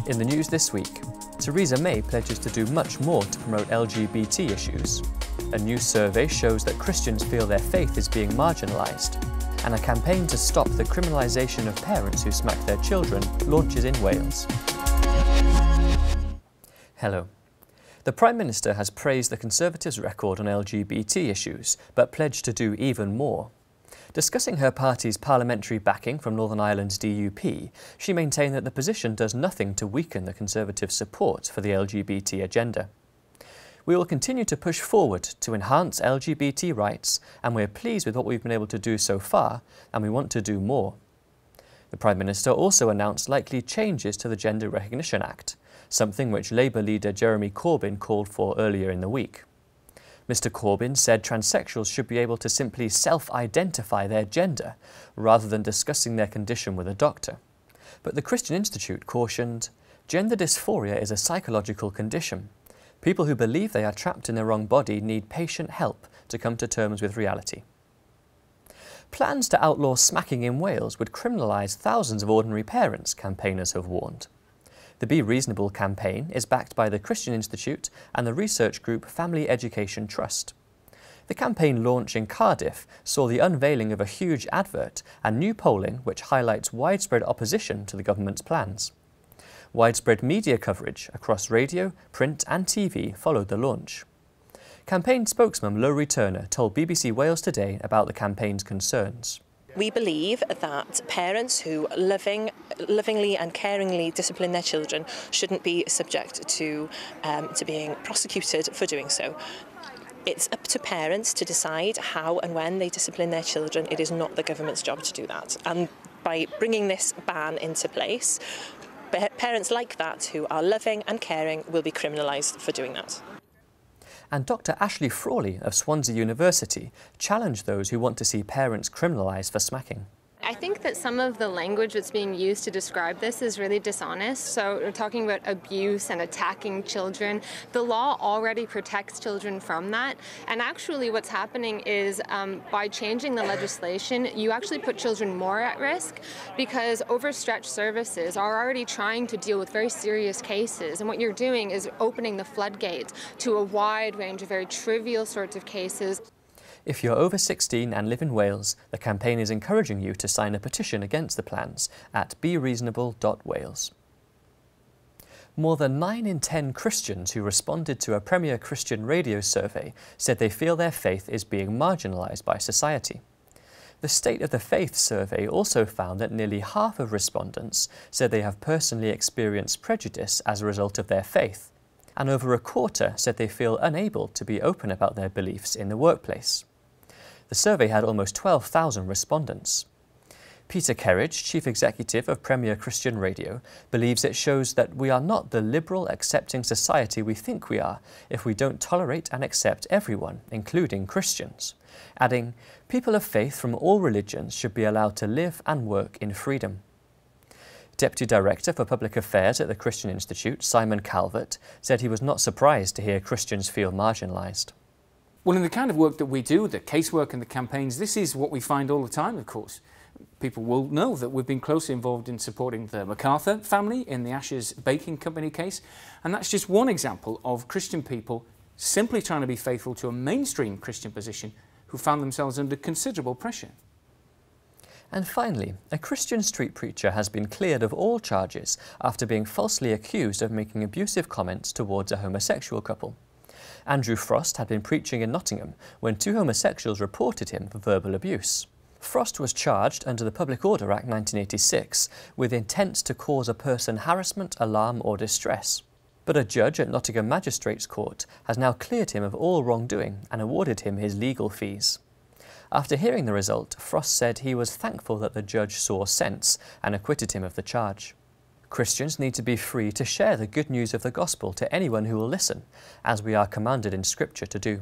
In the news this week, Theresa May pledges to do much more to promote LGBT issues. A new survey shows that Christians feel their faith is being marginalised. And a campaign to stop the criminalisation of parents who smack their children launches in Wales. Hello. The Prime Minister has praised the Conservatives' record on LGBT issues, but pledged to do even more. Discussing her party's parliamentary backing from Northern Ireland's DUP, she maintained that the position does nothing to weaken the Conservative support for the LGBT agenda. We will continue to push forward to enhance LGBT rights, and we're pleased with what we've been able to do so far, and we want to do more. The Prime Minister also announced likely changes to the Gender Recognition Act, something which Labour leader Jeremy Corbyn called for earlier in the week. Mr Corbyn said transsexuals should be able to simply self-identify their gender, rather than discussing their condition with a doctor. But the Christian Institute cautioned, gender dysphoria is a psychological condition. People who believe they are trapped in the wrong body need patient help to come to terms with reality. Plans to outlaw smacking in Wales would criminalise thousands of ordinary parents, campaigners have warned. The Be Reasonable campaign is backed by the Christian Institute and the research group Family Education Trust. The campaign launch in Cardiff saw the unveiling of a huge advert and new polling which highlights widespread opposition to the government's plans. Widespread media coverage across radio, print and TV followed the launch. Campaign spokesman Lowry Turner told BBC Wales Today about the campaign's concerns. We believe that parents who lovingly and caringly discipline their children shouldn't be subject to being prosecuted for doing so. It's up to parents to decide how and when they discipline their children. It is not the government's job to do that. And by bringing this ban into place, parents like that who are loving and caring will be criminalised for doing that. And Dr Ashley Frawley of Swansea University challenged those who want to see parents criminalised for smacking. I think that some of the language that's being used to describe this is really dishonest. So we're talking about abuse and attacking children. The law already protects children from that. And actually what's happening is by changing the legislation, you actually put children more at risk because overstretched services are already trying to deal with very serious cases. And what you're doing is opening the floodgates to a wide range of very trivial sorts of cases. If you're over 16 and live in Wales, the campaign is encouraging you to sign a petition against the plans at bereasonable.wales. More than 9 in 10 Christians who responded to a Premier Christian radio survey said they feel their faith is being marginalised by society. The State of the Faith survey also found that nearly half of respondents said they have personally experienced prejudice as a result of their faith, and over a quarter said they feel unable to be open about their beliefs in the workplace. The survey had almost 12,000 respondents. Peter Kerridge, Chief Executive of Premier Christian Radio, believes it shows that we are not the liberal, accepting society we think we are if we don't tolerate and accept everyone, including Christians, adding, people of faith from all religions should be allowed to live and work in freedom. Deputy Director for Public Affairs at the Christian Institute, Simon Calvert, said he was not surprised to hear Christians feel marginalised. Well, in the kind of work that we do, the casework and the campaigns, this is what we find all the time, of course. People will know that we've been closely involved in supporting the MacArthur family in the Ashes Baking Company case, and that's just one example of Christian people simply trying to be faithful to a mainstream Christian position who found themselves under considerable pressure. And finally, a Christian street preacher has been cleared of all charges after being falsely accused of making abusive comments towards a homosexual couple. Andrew Frost had been preaching in Nottingham when 2 homosexuals reported him for verbal abuse. Frost was charged under the Public Order Act 1986 with intent to cause a person harassment, alarm or distress. But a judge at Nottingham Magistrates Court has now cleared him of all wrongdoing and awarded him his legal fees. After hearing the result, Frost said he was thankful that the judge saw sense and acquitted him of the charge. Christians need to be free to share the good news of the gospel to anyone who will listen, as we are commanded in Scripture to do.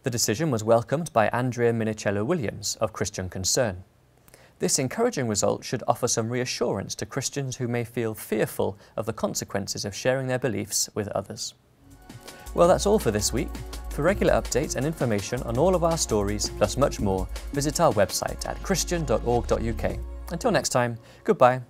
The decision was welcomed by Andrea Minicello-Williams of Christian Concern. This encouraging result should offer some reassurance to Christians who may feel fearful of the consequences of sharing their beliefs with others. Well, that's all for this week. For regular updates and information on all of our stories, plus much more, visit our website at christian.org.uk. Until next time, goodbye.